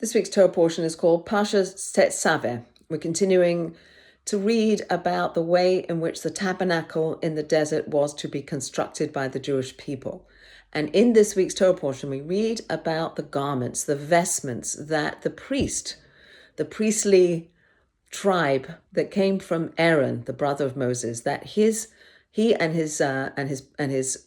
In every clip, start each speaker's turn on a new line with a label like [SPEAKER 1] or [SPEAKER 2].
[SPEAKER 1] This week's Torah portion is called Parashat Tetzave. We're continuing to read about the way in which the tabernacle in the desert was to be constructed by the Jewish people. And in this week's Torah portion, we read about the garments, the vestments that the priestly tribe that came from Aaron, the brother of Moses, that he and his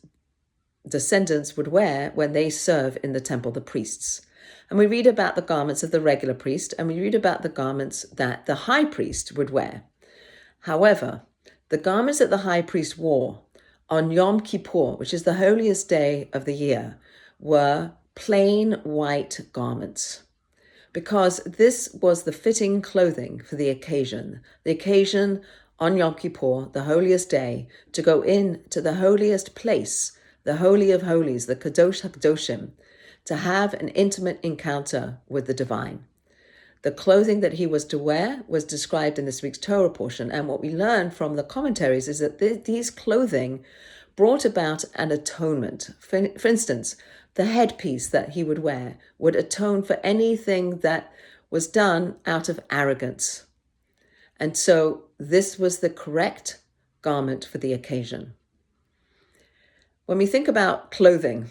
[SPEAKER 1] descendants would wear when they serve in the temple, the priests. And we read about the garments of the regular priest, and we read about the garments that the high priest would wear. However, the garments that the high priest wore on Yom Kippur, which is the holiest day of the year, were plain white garments, because this was the fitting clothing for the occasion. The occasion on Yom Kippur, the holiest day, to go in to the holiest place, the Holy of Holies, the Kadosh HaKadoshim, to have an intimate encounter with the divine. The clothing that he was to wear was described in this week's Torah portion, and what we learn from the commentaries is that these clothing brought about an atonement. For instance, the headpiece that he would wear would atone for anything that was done out of arrogance. And so this was the correct garment for the occasion. When we think about clothing,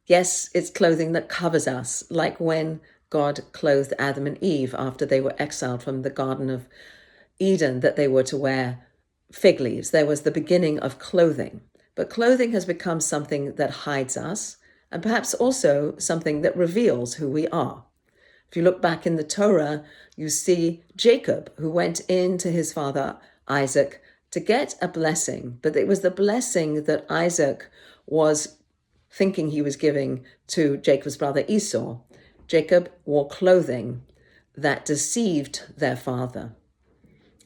[SPEAKER 1] yes, it's clothing that covers us, like when God clothed Adam and Eve after they were exiled from the Garden of Eden, that they were to wear fig leaves. There was the beginning of clothing. But clothing has become something that hides us, and perhaps also something that reveals who we are. If you look back in the Torah, you see Jacob, who went in to his father Isaac to get a blessing, but it was the blessing that Isaac was thinking he was giving to Jacob's brother Esau. Jacob wore clothing that deceived their father.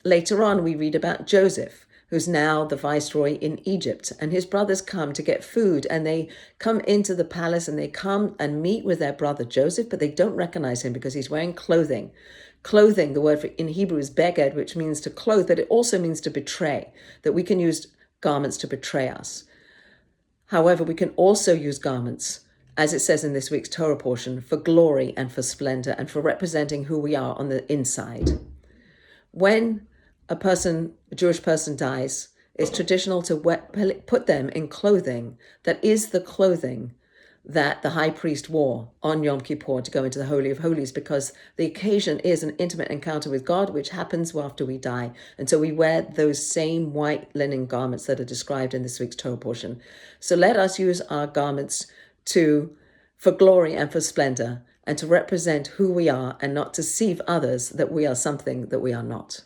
[SPEAKER 1] Later on, we read about Joseph, who's now the viceroy in Egypt, and his brothers come to get food, and they come into the palace and they come and meet with their brother Joseph, but they don't recognize him because he's wearing clothing. Clothing, the word in Hebrew is beged, which means to clothe, but it also means to betray, that we can use garments to betray us. However, we can also use garments, as it says in this week's Torah portion, for glory and for splendor and for representing who we are on the inside. When a Jewish person dies, it's traditional to put them in clothing that is the clothing that the high priest wore on Yom Kippur to go into the Holy of Holies, because the occasion is an intimate encounter with God, which happens after we die. And so we wear those same white linen garments that are described in this week's Torah portion. So let us use our garments for glory and for splendor, and to represent who we are and not deceive others that we are something that we are not.